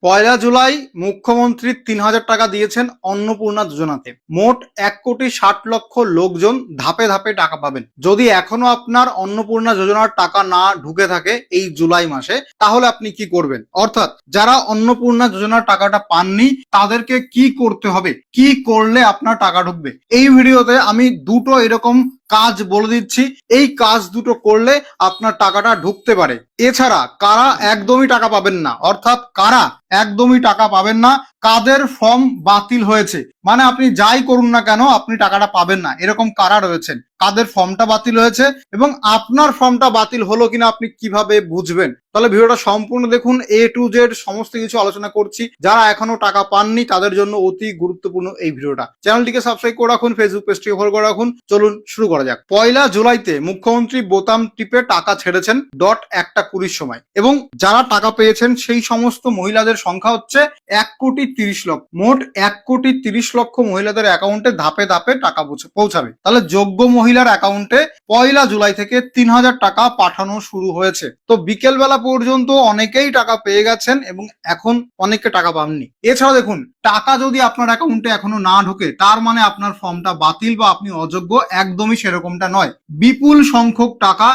পয়লা জুলাই মুখ্যমন্ত্রী ৩,০০০ টাকা দিয়েছেন অন্নপূর্ণা যোজনাতে। মোট ১,৬০,০০,০০০ লোকজন ধাপে ধাপে টাকা পাবেন। যদি এখনো আপনার অন্নপূর্ণা যোজনার টাকা না ঢুকে থাকে এই জুলাই মাসে, তাহলে আপনি কি করবেন? অর্থাৎ যারা অন্নপূর্ণা যোজনার টাকাটা পাননি তাদেরকে কি করতে হবে, কি করলে আপনার টাকা ঢুকবে, এই ভিডিওতে আমি দুটো এরকম কাজ বলে দিচ্ছি। এই কাজ দুটো করলে আপনার টাকাটা ঢুকতে পারে। এছাড়া কারা একদমই টাকা পাবেন না, অর্থাৎ কারা একদমই টাকা পাবেন না, কাদের ফর্ম বাতিল হয়েছে, মানে আপনি যাই করুন না কেন আপনি টাকাটা পাবেন না, এরকম কারা রয়েছেন, কাদের ফর্মটা বাতিল হয়েছে এবং আপনার ফর্মটা বাতিল হলো কিনা আপনি কিভাবে বুঝবেন। তাহলে ভিডিওটা সম্পূর্ণ দেখুন, A to Z সমস্ত কিছু আলোচনা করছি। যারা এখনো টাকা পাননি তাদের জন্য অতি গুরুত্বপূর্ণ এই ভিডিওটা। চ্যানেলটিকে সাবস্ক্রাইব করে রাখুন, ফেসবুক পেজটিকে ফলো করে রাখুন। চলুন শুরু করা যাক। পয়লা জুলাইতে মুখ্যমন্ত্রী বোতাম টিপে টাকা ছেড়েছেন 1:20 সময়, এবং যারা টাকা পেয়েছেন সেই সমস্ত মহিলাদের সংখ্যা হচ্ছে 1,30,00,000। মোট 1,30,00,000 মহিলাদের অ্যাকাউন্টে ধাপে ধাপে টাকা পৌঁছাবে। তাহলে যোগ্য মহিলার অ্যাকাউন্টে পয়লা জুলাই থেকে ৩,০০০ টাকা পাঠানো শুরু হয়েছে। তো বিকেল বেলা পর্যন্ত অনেকেই টাকা পেয়ে গেছেন এবং এখন অনেকে টাকা পাননি। এছাড়া দেখুন, টাকা যদি আপনার অ্যাকাউন্টে এখনো না ঢোকে তার মানে আপনার ফর্মটা বাতিল বা আপনি অযোগ্য, একদমই সেরকমটা নয়। বিপুল সংখ্যক টাকা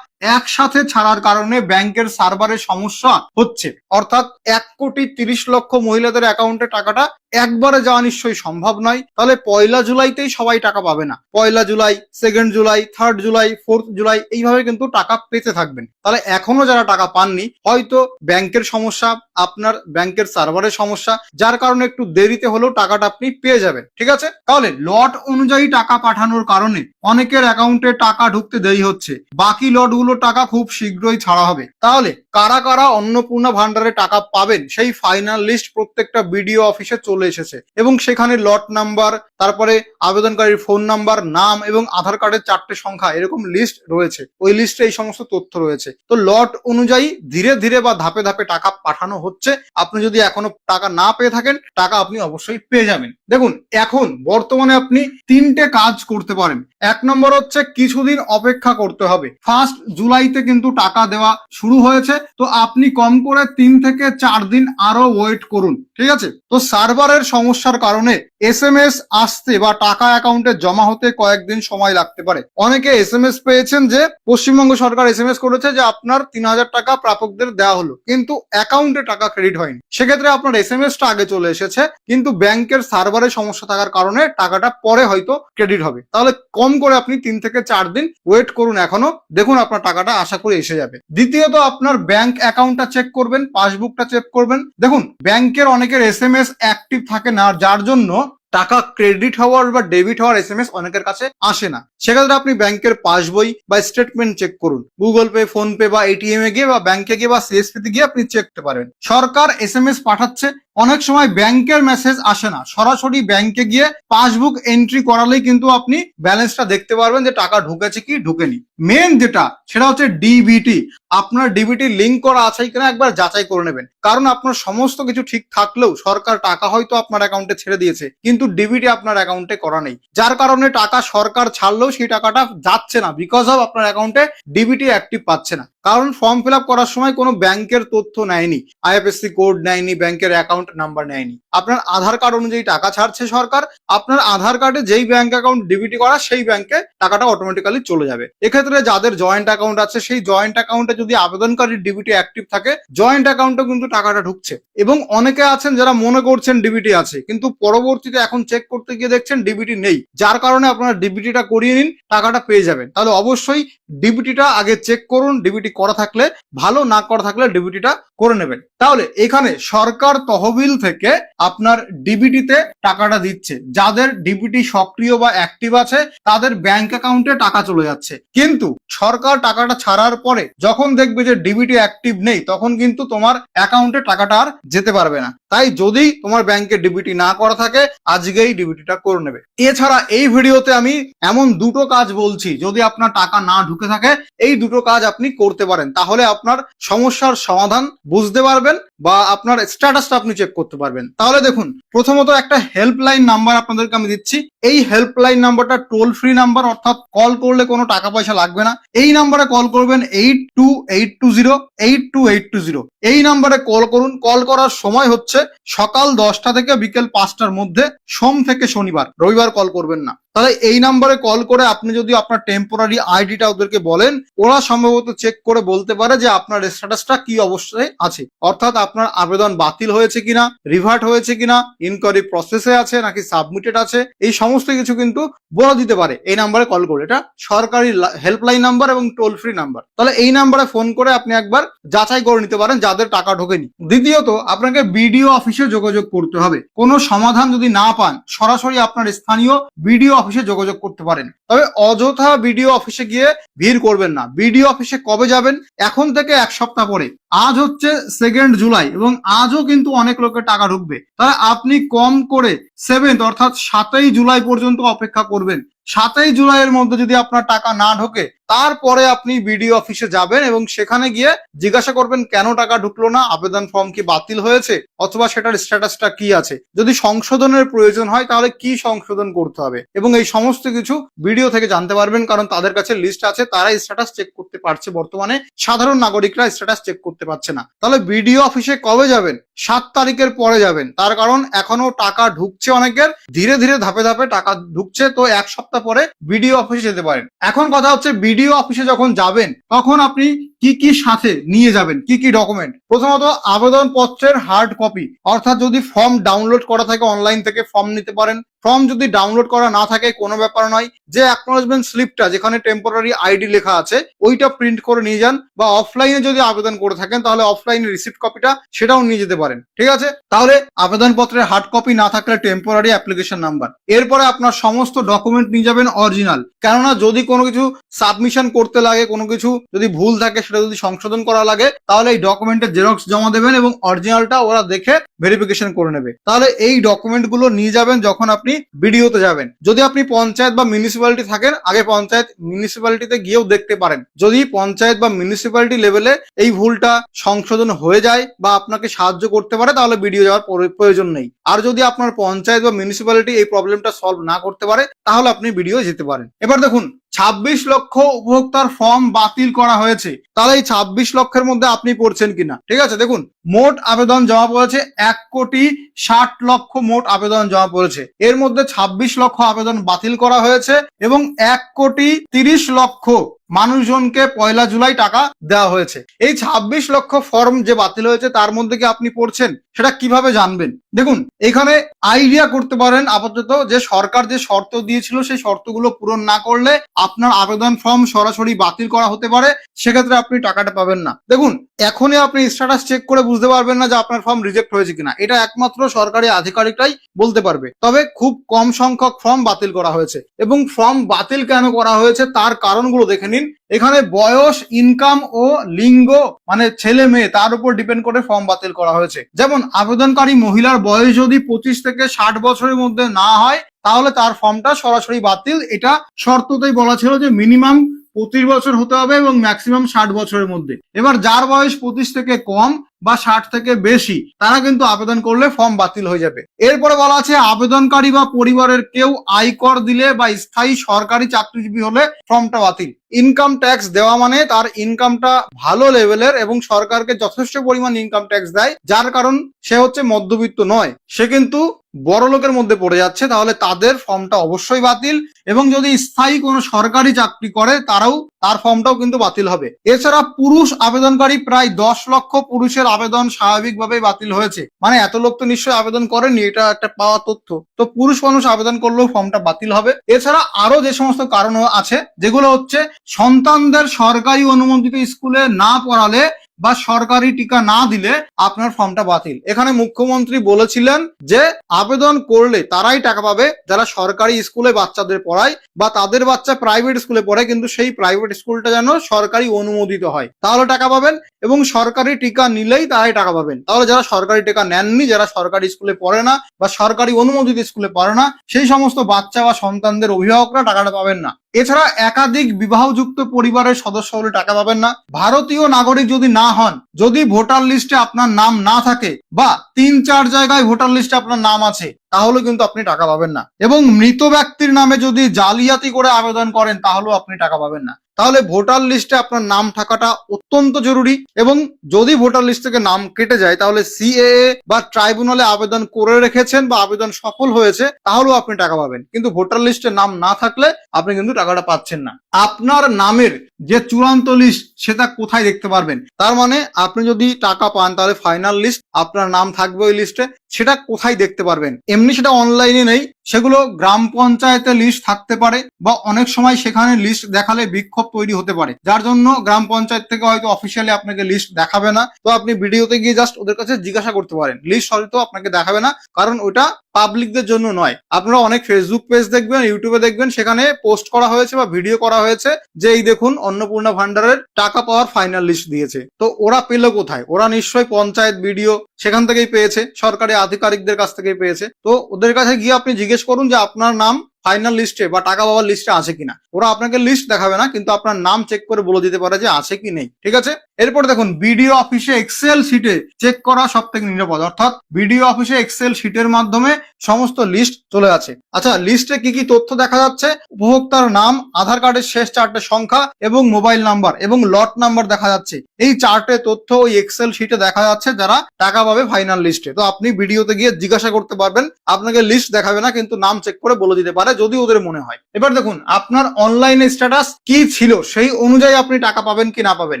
একসাথে ছাড়ার কারণে ব্যাংকের সার্ভারের সমস্যা হচ্ছে, অর্থাৎ 1,30,00,000 মহিলাদের অ্যাকাউন্টে টাকাটা একবারে যাওয়া নিশ্চয়ই সম্ভব নয়। তাহলে পয়লা জুলাইতেই সবাই টাকা পাবে না। পয়লা July, 2nd July, 3rd July, 4th July এইভাবে কিন্তু টাকা পেতে থাকবেন। তাহলে এখনো যারা টাকা পাননি, হয়তো ব্যাংকের সমস্যা, আপনার ব্যাংকের সার্ভারের সমস্যা, যার কারণে একটু দেরিতে হলেও টাকাটা আপনি পেয়ে যাবেন। ঠিক আছে, তাহলে লট অনুযায়ী টাকা পাঠানোর কারণে অনেকের অ্যাকাউন্টে টাকা ঢুকতে দেরি হচ্ছে। বাকি লটগুলো টাকা খুব শীঘ্রই ছাড়া হবে। তাহলে কারা কারা অন্নপূর্ণা ভান্ডারে টাকা পাবেন সেই ফাইনাল লিস্ট প্রত্যেকটা বিডিও অফিসে চলে এসেছে, এবং সেখানে লট নাম্বার, তারপরে আবেদনকারীর ফোন নাম্বার, নাম এবং আধার কার্ডের 4টে সংখ্যা এরকম লিস্ট রয়েছে। ওই লিস্টে এই সমস্ত তথ্য রয়েছে। তো লট অনুযায়ী ধীরে ধীরে বা ধাপে ধাপে টাকা পাঠানো হচ্ছে। আপনি যদি এখনো টাকা না পেয়ে থাকেন, টাকা আপনি অবশ্যই পেয়ে যাবেন। দেখুন, এখন বর্তমানে আপনি 3টে কাজ করতে পারেন। 1 নম্বর হচ্ছে কিছুদিন অপেক্ষা করতে হবে। 1 জুলাইতে কিন্তু টাকা দেওয়া শুরু হয়েছে, তো আপনি কম করে 3 থেকে 4 দিন আরো ওয়েট করুন। ঠিক আছে, তো সার্ভারের সমস্যার কারণে SMS আসতে বা টাকা অ্যাকাউন্টে জমা হতে কয়েকদিন সময় লাগতে পারে। অনেকে SMS পেয়েছেন যে পশ্চিমবঙ্গ সরকার SMS করেছে যে আপনার ৩,০০০ টাকা প্রাপকদের দেওয়া হলো, কিন্তু অ্যাকাউন্টে টাকা ক্রেডিট হয়নি। সেক্ষেত্রে আপনার SMS-টা আগে চলে এসেছে, কিন্তু ব্যাংকের সার্ভারের সমস্যা থাকার কারণে টাকাটা পরে হয়তো ক্রেডিট হবে। তাহলে কম করে আপনি 3 থেকে 4 দিন ওয়েট করুন এখনো, দেখুন আপনার টাকাটা আশা করি এসে যাবে। দ্বিতীয়ত, আপনার ব্যাংক অ্যাকাউন্টটা চেক করবেন, পাসবুকটা চেক করবেন। দেখুন, ব্যাংকের অনেকের SMS অ্যাক্টিভ থাকে না, যার জন্য টাকা ক্রেডিট হওয়ার বা ডেবিট হওয়ার SMS অনেকের কাছে আসে না। সেক্ষেত্রে আপনি ব্যাংকের পাসবই বা স্টেটমেন্ট চেক করুন। গুগল পে, ফোন পে বা ATM এ গিয়ে বা ব্যাংকে গিয়ে বা CSP তে গিয়ে আপনি চেক করতে পারেন। সরকার SMS পাঠাচ্ছে, অনেক সময় ব্যাংকের মেসেজ আসে না, সরাসরি ব্যাংকে গিয়ে পাসবুক এন্ট্রি করালেই কিন্তু আপনি ব্যালেন্সটা দেখতে পারবেন যে টাকা ঢুকেছে কি ঢুকেনি। মেন যেটা সেটা হচ্ছে ডিবিটি। আপনার ডিবিটি লিঙ্ক করা আছে কিনা একবার যাচাই করে নেবেন, কারণ আপনার সমস্ত কিছু ঠিক থাকলেও সরকার টাকা হয়তো আপনার অ্যাকাউন্টে ছেড়ে দিয়েছে, কিন্তু ডিবিটি আপনার অ্যাকাউন্টে করা নেই, যার কারণে টাকা সরকার ছাড়লেও সেই টাকাটা যাচ্ছে না, বিকজ অফ আপনার অ্যাকাউন্টে ডিবিটি অ্যাক্টিভ পাচ্ছে না। কারণ ফর্ম ফিল আপ করার সময় কোনো ব্যাংকের তথ্য নেয়নি, IFSC কোড নেয়নি, ব্যাংকের অ্যাকাউন্ট নাম্বার নেয়নি। আপনার আধার কার্ড অনুযায়ী টাকা ছাড়ছে সরকার, আপনার আধার কার্ডে যেই ব্যাংক অ্যাকাউন্ট ডিবিটি করা সেই ব্যাংকে টাকাটা অটোমেটিক্যালি চলে যাবে। এক্ষেত্রে যাদের জয়েন্ট অ্যাকাউন্ট আছে সেই জয়েন্ট অ্যাকাউন্টে যদি আবেদনকারীর ডিবিটি অ্যাক্টিভ থাকে, জয়েন্ট অ্যাকাউন্টে কিন্তু টাকাটা ঢুকছে। এবং অনেকে আছেন যারা মনে করছেন ডিবিটি আছে, কিন্তু পরবর্তীতে এখন চেক করতে গিয়ে দেখছেন ডিবিটি নেই, যার কারণে আপনারা ডিবিটিটা করিয়ে নিন, টাকাটা পেয়ে যাবেন। তাহলে অবশ্যই ডিবিটিটা আগে চেক করুন, ডিবিটি করা থাকলে ভালো, না করা থাকলে ডিবিটিটা করে নেবেন। তাহলে এখানে সরকার তহবিল থেকে আপনার ডিবিটিতে টাকাটা দিচ্ছে, যাদের ডিবিটি সক্রিয় বা অ্যাক্টিভ আছে তাদের ব্যাংক অ্যাকাউন্টে টাকা চলে যাচ্ছে। কিন্তু সরকার টাকাটা ছাড়ার পরে যখন দেখবে যে ডিবিটি অ্যাক্টিভ নেই, তখন কিন্তু তোমার অ্যাকাউন্টে টাকাটা আর যেতে পারবে না। তাই যদি তোমার ব্যাংকে ডিবিটি না করা থাকে, আজকেই ডিবিটিটা করে নেবে। এছাড়া এই ভিডিওতে আমি এমন দুটো কাজ বলছি, যদি আপনার টাকা না ঢুকে থাকে এই দুটো কাজ আপনি করতে পারেন, তাহলে আপনার সমস্যার সমাধান বুঝতে পারবেন পারবেন বা আপনার স্ট্যাটাসটা আপনি চেক করতে পারবেন। তাহলে দেখুন, প্রথমত একটা হেল্পলাইন নাম্বার আপনাদেরকে আমি দিচ্ছি। এই হেল্পলাইন নাম্বারটা টোল ফ্রি নাম্বার, অর্থাৎ কল করলে কোনো টাকা পয়সা লাগবে না। এই নাম্বারে কল করবেন 8282082820। এই নাম্বারে কল করুন। কল করার সময় হচ্ছে সকাল 10টা থেকে বিকেল 5টার মধ্যে, সোম থেকে শনিবার, রবিবার কল করবেন না। তাহলে এই নাম্বারে কল করে আপনি যদি আপনার টেম্পোরারি আইডিটা ওদেরকে বলেন, ওরা সম্ভবত চেক করে বলতে পারে যে আপনার স্ট্যাটাসটা কি অবস্থায় আছে, অর্থাৎ আপনার আবেদন বাতিল হয়েছে কিনা, রিভার্ট হয়েছে কিনা, ইনকোয়ারি প্রসেসে আছে নাকি সাবমিটেড আছে, এই সমস্ত কিছু কিন্তু বলে দিতে পারে এই নাম্বারে কল করে। এটা সরকারি হেল্পলাইন নাম্বার এবং টোল ফ্রি নাম্বার। তাহলে এই নাম্বারে ফোন করে আপনি একবার যাচাই করে নিতে পারেন যাদের টাকা ঢোকেনি। দ্বিতীয়ত, আপনাকে বিডিও অফিসে যোগাযোগ করতে হবে। কোনো সমাধান যদি না পান, সরাসরি আপনার স্থানীয় বিডিও অফিসে যোগাযোগ করতে পারেন। তবে অযথা বিডিও অফিসে গিয়ে ভিড় করবেন না। বিডিও অফিসে কবে যাবেন? এখন থেকে 1 সপ্তাহ পরে। আজ হচ্ছে 2 জুলাই এবং আজও কিন্তু অনেক লোকের টাকা ঢুকবে। তাহলে আপনি কম করে 7 অর্থাৎ 7ই জুলাই পর্যন্ত অপেক্ষা করবেন। 7ই জুলাইয়ের মধ্যে যদি আপনার টাকা না ঢোকে, তারপরে আপনি বিডিও অফিসে যাবেন এবং সেখানে গিয়ে জিজ্ঞাসা করবেন কেন টাকা ঢুকলো না, আবেদন ফর্ম কি বাতিল হয়েছে, অথবা সেটার স্ট্যাটাসটা কি আছে। যদি সংশোধনের প্রয়োজন হয় তাহলে কি সংশোধন করতে হবে, এবং এই সমস্ত কিছু ভিডিও থেকে জানতে পারবেন, কারণ তাদের কাছে লিস্ট আছে, তারা স্ট্যাটাস চেক করতে পারছে। বর্তমানে সাধারণ নাগরিকরা স্ট্যাটাস চেক করতে পারছে না। তাহলে বিডিও অফিসে কবে যাবেন? 7 তারিখের পরে যাবেন। তার কারণ এখনো টাকা ঢুকছে অনেকের, ধীরে ধীরে ধাপে ধাপে টাকা ঢুকছে। তো 1 সপ্তাহ পরে বিডিও অফিসে যেতে পারেন। এখন কথা হচ্ছে, বিডিও অফিসে যখন যাবেন তখন আপনি কি কি সাথে নিয়ে যাবেন, কি কি ডকুমেন্ট। প্রথমত, আবেদন পত্রের হার্ড কপি, অর্থাৎ যদি ফর্ম ডাউনলোড করা থাকে অনলাইন থেকে ফর্ম নিতে পারেন। ফর্ম যদি ডাউনলোড করা না থাকে কোনো ব্যাপার নয়, যে অ্যাকনোলেজমেন্ট স্লিপটা যেখানে টেম্পোরারি আইডি লেখা আছে ওইটা প্রিন্ট করে নিয়ে যান, বা অফলাইনে যদি আবেদন করে থাকেন তাহলে অফলাইনে রিসিপ্ট কপিটা সেটাও নিয়ে যেতে পারেন। ঠিক আছে? তাহলে আবেদন পত্রের হার্ড কপি না থাকলে টেম্পোরারি অ্যাপ্লিকেশন নাম্বার। এরপরে আপনার সমস্ত ডকুমেন্ট নিয়ে যাবেন অরিজিনাল, কেননা যদি কোনো কিছু সাবমিশন করতে লাগে, কোনো কিছু যদি ভুল থাকে সেটা যদি সংশোধন করা লাগে, তাহলে এই ডকুমেন্টের জেরক্স জমা দেবেন এবং অরিজিনালটা ওরা দেখে ভেরিফিকেশন করে নেবে। তাহলে এই ডকুমেন্ট গুলো নিয়ে যাবেন যখন আপনি বিডিওতে যাবেন। যদি আপনি পঞ্চায়েত বা মিউনিসিপ্যালিটি থাকেন, আগে পঞ্চায়েত মিউনিসিপ্যালিটিতে গিয়েও দেখতে পারেন। যদি পঞ্চায়েত বা মিউনিসিপ্যালিটি লেভেলে এই ভুলটা সংশোধন হয়ে যায় বা আপনাকে সাহায্য করতে পারে, তাহলে বিডিও যাওয়ার প্রয়োজন নেই। আর যদি আপনার পঞ্চায়েত বা মিউনিসিপ্যালিটি এই প্রবলেমটা সলভ না করতে পারে, তাহলে আপনি বিডিও যেতে পারেন। এবার দেখুন, 26 লক্ষ উপভোক্তার ফর্ম বাতিল করা হয়েছে। তাহলে এই 26 লক্ষের মধ্যে আপনি পড়ছেন কিনা। ঠিক আছে? দেখুন, মোট আবেদন জমা পড়েছে 1,60,00,000 মোট আবেদন জমা পড়েছে। এর মধ্যে 26 লক্ষ আবেদন বাতিল করা হয়েছে এবং 1,30,00,000 মানুষজনকে 1 জুলাই টাকা দেওয়া হয়েছে। এই 26 লক্ষ ফর্ম যে বাতিল হয়েছে তার মধ্যে কি আপনি পড়ছেন, সেটা কিভাবে জানবেন? দেখুন, এখানে আইডিয়া করতে পারেন আপাতত যে সরকার যে শর্ত দিয়েছিল সেই শর্তগুলো পূরণ না করলে আপনার আবেদন ফর্ম সরাসরি বাতিল করা হতে পারে, সেক্ষেত্রে আপনি টাকাটা পাবেন না। দেখুন, এখনই আপনি স্ট্যাটাস চেক করে বুঝতে পারবেন না যে আপনার ফর্ম রিজেক্ট হয়েছে কিনা, এটা একমাত্র সরকারি আধিকারিকরাই বলতে পারবে। তবে খুব কম সংখ্যক ফর্ম বাতিল করা হয়েছে, এবং ফর্ম বাতিল কেন করা হয়েছে তার কারণগুলো দেখে নিন। এখানে বয়স, ইনকাম ও লিঙ্গ, মানে ছেলে মেয়ে, তার উপর ডিপেন্ড করে ফর্ম বাতিল করা হয়েছে। যেমন আবেদনকারী মহিলার বয়স যদি 25 থেকে 60 বছরের মধ্যে না হয়, তাহলে তার ফর্মটা সরাসরি বাতিল। এটা শর্ততেই বলা ছিল যে মিনিমাম 25 বছর হতে হবে এবং ম্যাক্সিমাম 60 বছরের মধ্যে। এবার যার বয়স 25 থেকে কম বা 60 থেকে বেশি, তারা কিন্তু আবেদন করলে ফর্ম বাতিল হয়ে যাবে। এরপরে বলা আছে, আবেদনকারী বা পরিবারের কেউ আয়কর দিলে বা স্থায়ী সরকারি চাকরিজীবী হলে ফর্মটা বাতিল। ইনকাম ট্যাক্স দেওয়া মানে তার ইনকামটা ভালো লেভেলের এবং সরকারকে যথেষ্ট পরিমাণ ইনকাম ট্যাক্স দেয়, যার কারণ সে হচ্ছে মধ্যবিত্ত নয়, সে কিন্তু বড় লোকের মধ্যে পড়ে যাচ্ছে, তাহলে তাদের ফর্মটা অবশ্যই বাতিল। এবং যদি স্থায়ী কোনো সরকারি চাকরি করে তার ফর্মটাও কিন্তু বাতিল হবে। এছাড়া পুরুষ আবেদনকারী প্রায় 10 লক্ষ পুরুষের আবেদন স্বাভাবিকভাবেই বাতিল হয়েছে। মানে এত লোক তো নিশ্চয়ই আবেদন করেনি, এটা একটা পাওয়া তথ্য। তো পুরুষ মানুষ আবেদন করলেও ফর্মটা বাতিল হবে। এছাড়া আরো যে সমস্ত কারণ আছে, যেগুলো হচ্ছে সন্তানদের সরকারি অনুমোদিত স্কুলে না পড়ালে বা সরকারি টিকা না দিলে আপনার ফর্মটা বাতিল। এখানে মুখ্যমন্ত্রী বলেছিলেন যে আবেদন করলে তারাই টাকা পাবে যারা সরকারি স্কুলে বাচ্চাদের পড়ায় বা তাদের বাচ্চা প্রাইভেট স্কুলে পড়ে, কিন্তু সেই প্রাইভেট স্কুলটা যেন সরকারি অনুমোদিত হয়, তাহলে টাকা পাবেন। এবং সরকারি টিকা নিলেই তারাই টাকা পাবেন। তাহলে যারা সরকারি টিকা নেননি, যারা সরকারি স্কুলে পড়ে না বা সরকারি অনুমোদিত স্কুলে পড়ে না, সেই সমস্ত বাচ্চা বা সন্তানদের অভিভাবকরা টাকাটা পাবেন না। এছাড়া একাধিক বিবাহযুক্ত পরিবারের সদস্য হলে টাকা পাবেন না। ভারতীয় নাগরিক যদি না হন, যদি ভোটার লিস্টে আপনার নাম না থাকে বা 3-4 জায়গায় ভোটার লিস্টে আপনার নাম আছে, তাহলে কিন্তু আপনি টাকা পাবেন না। এবং মৃত ব্যক্তির নামে যদি জালিয়াতি করে আবেদন করেন, তাহলেও আপনি টাকা পাবেন না। তাহলে ভোটার লিস্টে আপনার নাম থাকাটা অত্যন্ত জরুরি। এবং যদি ভোটার লিস্ট থেকে নাম কেটে যায়, তাহলে সিএএ বা ট্রাইব্যুনালে আবেদন করে রেখেছেন বা আবেদন সফল হয়েছে, তাহলেও আপনি টাকা পাবেন। কিন্তু ভোটার লিস্টে নাম না থাকলে আপনি কিন্তু টাকাটা পাচ্ছেন না। আপনার নামের যে চূড়ান্ত লিস্ট, সেটা কোথায় দেখতে পারবেন? তার মানে আপনি যদি টাকা পান, তাহলে ফাইনাল লিস্ট আপনার নাম থাকবে ওই লিস্টে, সেটা কোথায় দেখতে পারবেন? এমনি সেটা অনলাইনে নেই, সেগুলো গ্রাম পঞ্চায়েতে লিস্ট থাকতে পারে বা অনেক সময় সেখানে লিস্ট দেখালে বিক্ষোভ তৈরি হতে পারে, যার জন্য গ্রাম পঞ্চায়েত থেকে হয়তো অফিসিয়ালি আপনাকে লিস্ট দেখাবে না। তো আপনি ভিডিওতে গিয়ে জাস্ট ওদের কাছে জিজ্ঞাসা করতে পারেন, লিস্ট হয়তো আপনাকে দেখাবে না, কারণ ওটা পাবলিকদের জন্য নয়। আপনারা অনেক ফেসবুক পেজ দেখবেন, ইউটিউবে দেখবেন, সেখানে পোস্ট করা হয়েছে বা ভিডিও করা হয়েছে যে এই দেখুন অন্নপূর্ণা ভান্ডারের টাকা পাওয়ার ফাইনাল লিস্ট দিয়েছে। তো ওরা পেলো কোথায়? ওরা নিশ্চয়ই পঞ্চায়েত ভিডিও সেখান থেকেই পেয়েছে, সরকারি আধিকারিকদের কাছ থেকেই পেয়েছে। তো ওদের কাছে গিয়ে আপনি জিজ্ঞেস করুন যে আপনার নাম ফাইনাল লিস্টে বা টাকা পাওয়ার লিস্টে আছে কিনা। ওরা আপনাকে লিস্ট দেখাবে না, কিন্তু আপনার নাম চেক করে বলে দিতে পারে যে আছে কি নেই। ঠিক আছে। এরপর দেখুন, বিডিও অফিসে এক্সেল শিটে চেক করা সব থেকে নিরাপদ। অর্থাৎ বিডিও অফিসে এক্সেল শিটের মাধ্যমে সমস্ত লিস্ট চলে আছে। আচ্ছা, লিস্টে কি কি তথ্য দেখা যাচ্ছে? উপভোক্তার নাম, আধার কার্ডের শেষ 4টে সংখ্যা এবং মোবাইল নাম্বার এবং লট নাম্বার দেখা যাচ্ছে। এই 4টে তথ্য ওই এক্সেল শিটে দেখা যাচ্ছে যারা টাকা পাবে ফাইনাল লিস্টে। তো আপনি ভিডিওতে গিয়ে জিজ্ঞাসা করতে পারবেন, আপনাকে লিস্ট দেখাবে না, কিন্তু নাম চেক করে বলে দিতে পারে যদি ওদের মনে হয়। এবার দেখুন, আপনার অনলাইনে স্ট্যাটাস কি ছিল, সেই অনুযায়ী আপনি টাকা পাবেন কি না পাবেন।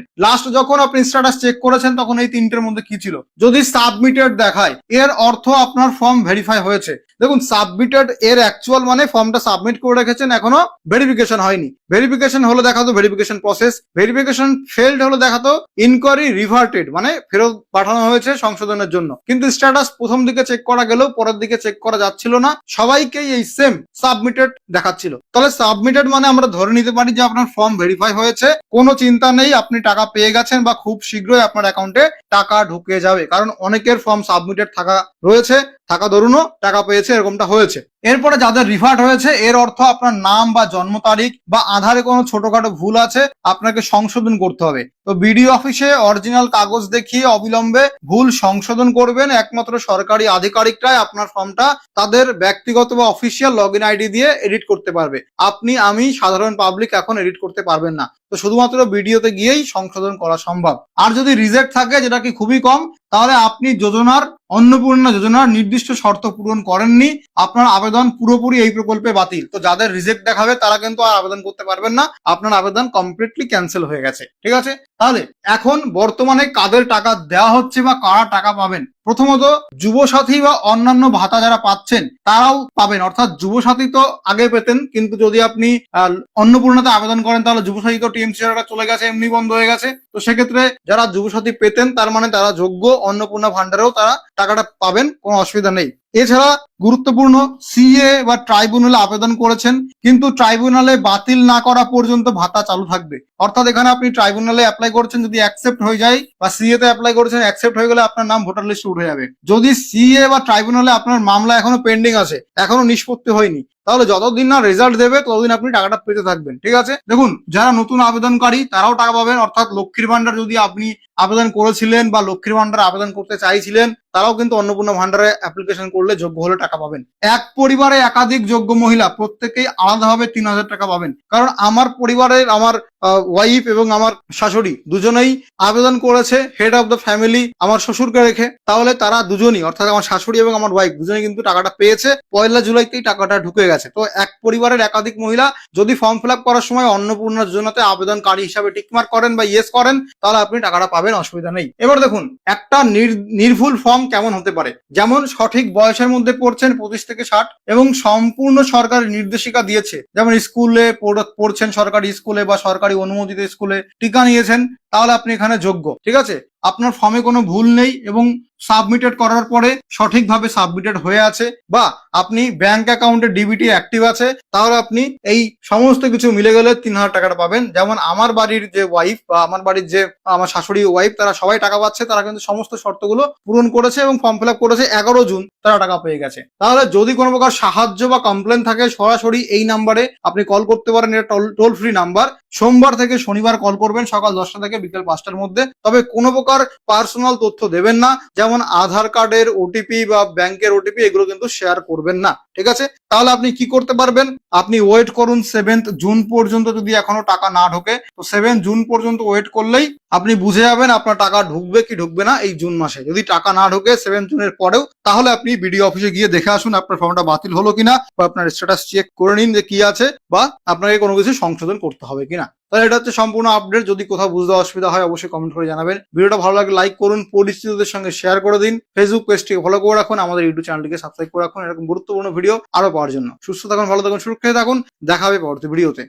লাস্ট যখন আপনি স্ট্যাটাস চেক করেছেন, তখন এই 3টের মধ্যে কি ছিল? যদি সাবমিটেড দেখায়, এর অর্থ আপনার ফর্ম ভেরিফাই হয়েছে। দেখুন, সাবমিটেড এর অ্যাকচুয়াল মানে ফর্মটা সাবমিট করে রেখেছেন, এখনো ভেরিফিকেশন হয়নি। ভেরিফিকেশন হলো দেখাতো ভেরিফিকেশন প্রসেস, ভেরিফিকেশন ফেলড হলো দেখাতো ইনকোয়ারি রিভার্টেড, মানে ফেরত পাঠানো হয়েছে সংশোধনের জন্য। কিন্তু স্ট্যাটাস প্রথম দিকে চেক করা গেলেও পরের দিকে চেক করা যাচ্ছিল না, সবাইকেই এই সেম সাবমিটেড দেখাচ্ছিল। তাহলে সাবমিটেড মানে আমরা ধরে নিতে পারি যে আপনার ফর্ম ভেরিফাই হয়েছে, কোনো চিন্তা নেই, আপনি টাকা পেয়ে গেছেন বা খুব শীঘ্রই আপনার অ্যাকাউন্টে টাকা ঢুকে যাবে। কারণ অনেকের ফর্ম সাবমিটেড থাকা রয়েছে, টাকা দরুনও টাকা পেয়েছে, এরকমটা হয়েছে। এরপরে যাদের রিভার্ট হয়েছে, এর অর্থ আপনার নাম বা জন্ম তারিখ বা আধারে কোনো ছোটখাটো ভুল আছে, আপনাকে সংশোধন করতে হবে। তো বিডিও অফিসে অরিজিনাল কাগজ দেখিয়ে অবিলম্বে ভুল সংশোধন করবেন। একমাত্র সরকারি আধিকারিকরাই আপনার ফর্মটা তাদের ব্যক্তিগত বা অফিসিয়াল লগ ইন আইডি দিয়ে এডিট করতে পারবে। আপনি, আমি, সাধারণ পাবলিক এখন এডিট করতে পারবেন না। তো শুধুমাত্র ভিডিওতে গিয়েই সংশোধন করা সম্ভব। আর যদি রিজেক্ট থাকে, যেটা কি খুবই কম, তাহলে আপনি যোজনার, অন্নপূর্ণা যোজনার নির্দিষ্ট শর্ত পূরণ করেননি, আপনার আবেদন পুরোপুরি এই প্রকল্পে বাতিল। তো যাদের রিজেক্ট দেখাবে তারা কিন্তু আর আবেদন করতে পারবেন না, আপনার আবেদন কমপ্লিটলি ক্যান্সেল হয়ে গেছে। ঠিক আছে। তাহলে এখন বর্তমানে কাদের টাকা দেওয়া হচ্ছে বা কারা টাকা পাবেন? প্রথমত, যুবসাথী বা অন্যান্য ভাতা যারা পাচ্ছেন তারাও পাবেন। অর্থাৎ যুবসাথী তো আগে পেতেন, কিন্তু যদি আপনি অন্নপূর্ণাতে আবেদন করেন, তাহলে যুবসাথী তো টিএমসি চলে গেছে, এমনি বন্ধ হয়ে গেছে। তো সেক্ষেত্রে যারা যুবসাথী পেতেন, তার মানে তারা যোগ্য, অন্নপূর্ণা ভান্ডারেও তারা টাকাটা পাবেন, কোনো অসুবিধা নেই। এছাড়া গুরুত্বপূর্ণ, সিএ বা ট্রাইব্যুনালে আবেদন করেছেন, কিন্তু ট্রাইব্যুনালে বাতিল না করা পর্যন্ত ভাতা চালু থাকবে। অর্থাৎ এখানে আপনি ট্রাইব্যুনালে অ্যাপ্লাই করেছেন, যদি অ্যাকসেপ্ট হয়ে যায়, বা সিএ তে অ্যাপ্লাই করেছেন, অ্যাকসেপ্ট হয়ে গেলে আপনার নাম ভোটার লিস্টে উঠে যাবে। যদি সিএ বা ট্রাইব্যুনালে আপনার মামলা এখনো পেন্ডিং আছে, এখনো নিষ্পত্তি হয়নি, তাহলে যতদিন না রেজাল্ট দেবে ততদিন আপনি টাকাটা পেতে থাকবেন। ঠিক আছে। দেখুন, যারা নতুন আবেদনকারী তারাও টাকা পাবেন। অর্থাৎ লক্ষ্মীর ভান্ডার যদি আপনি আবেদন করেছিলেন বা লক্ষ্মীর ভান্ডার আবেদন করতে চাইছিলেন, তারাও কিন্তু অন্নপূর্ণা ভান্ডারে অ্যাপ্লিকেশন করলে যোগ্য হলে টাকা পাবেন। এক পরিবারে একাধিক যোগ্য মহিলা প্রত্যেকেই আলাদাভাবে 3000 টাকা পাবেন। কারণ আমার পরিবারের, আমার ওয়াইফ এবং আমার শাশুড়ি দুজনেই আবেদন করেছে হেড অফ দ্য ফ্যামিলি আমার শ্বশুরকে রেখে। তাহলে তারা দুজনই, অর্থাৎ আমার শাশুড়ি এবং আমার ওয়াইফ দুজনেই কিন্তু টাকাটা পেয়েছে, 1 জুলাইতেই টাকাটা ঢুকে গেছে। তো এক পরিবারের একাধিক মহিলা যদি ফর্ম ফিল আপ করার সময় অন্নপূর্ণা যোজনাতে আবেদনকারী হিসাবে টিকমার্ক করেন বা ইয়েস করেন, তাহলে আপনি টাকাটা পাবেন, অসুবিধা নেই। এবার দেখুন, একটা নির্ভুল ফর্ম কেমন হতে পারে। যেমন সঠিক বয়সের মধ্যে পড়ছেন 25 থেকে 60 এবং সম্পূর্ণ সরকারি নির্দেশিকা দিয়েছে, যেমন স্কুলে পড়ছেন, সরকারি স্কুলে বা সরকারি অনুমোদিত স্কুলে টিকা নিয়েছেন, তাহলে আপনি এখানে যোগ্য। ঠিক আছে। আপনার ফর্মে কোনো ভুল নেই এবং সাবমিটেড করার পরে সঠিকভাবে সাবমিটেড হয়ে আছে, বা আপনি ব্যাংক অ্যাকাউন্টে ডিবিটি অ্যাক্টিভ আছে, তাহলে আপনি এই সমস্ত কিছু মিলে গেলে 3,000 টাকাটা পাবেন। যেমন আমার বাড়ির যে ওয়াইফ বা আমার বাড়ির যে আমার শাশুড়ি ওয়াইফ, তারা সবাই টাকা পাচ্ছে, তারা কিন্তু সমস্ত শর্তগুলো পূরণ করেছে এবং ফর্ম ফিল আপ করেছে, 11 জুন তারা টাকা পেয়ে গেছে। তাহলে যদি কোনো প্রকার সাহায্য বা কমপ্লেন থাকে সরাসরি এই নাম্বারে আপনি কল করতে পারেন, এটা টোল ফ্রি নাম্বার। সোমবার থেকে শনিবার কল করবেন সকাল 10টা থেকে বিকেল 5টার মধ্যে। তবে কোনো প্রকার পার্সোনাল তথ্য দেবেন না, যেমন আধার কার্ডের ওটিপি বা ব্যাংকের ওটিপি, এগুলো কিন্তু শেয়ার করবেন না, ঠিক আছে? তাহলে আপনি কি করতে পারবেন, আপনি ওয়েট করুন 7 জুন পর্যন্ত। যদি এখনো টাকা না ঢোকে তো 7 জুন পর্যন্ত ওয়েট করলেই আপনি বুঝে যাবেন আপনার টাকা ঢুকবে কি ঢুকবে না এই জুন মাসে। যদি টাকা না ঢোকে 7 জুনের পরেও, তাহলে আপনি বিডিও অফিসে গিয়ে দেখে আসুন আপনার ফর্মটা বাতিল হলো কিনা, বা আপনার স্ট্যাটাস চেক করে নিন যে কি আছে, বা আপনাকে কোনো কিছু সংশোধন করতে হবে কিনা। তাহলে এটা হচ্ছে সম্পূর্ণ আপডেট। যদি কোথাও বুঝতে অসুবিধা হয় অবশ্যই কমেন্ট করে জানাবেন। ভিডিওটা ভালো লাগলে লাইক করুন, পরিচিতদের সঙ্গে শেয়ার করে দিন, ফেসবুক পেজটিকে ফলো করে রাখুন, আমাদের ইউটিউব চ্যানেলটিকে সাবস্ক্রাইব করে রাখুন এরকম গুরুত্বপূর্ণ ভিডিও আরো পাওয়ার জন্য। সুস্থ থাকুন, ভালো থাকুন, সুরক্ষিত থাকুন। দেখা হবে পরবর্তী ভিডিওতে।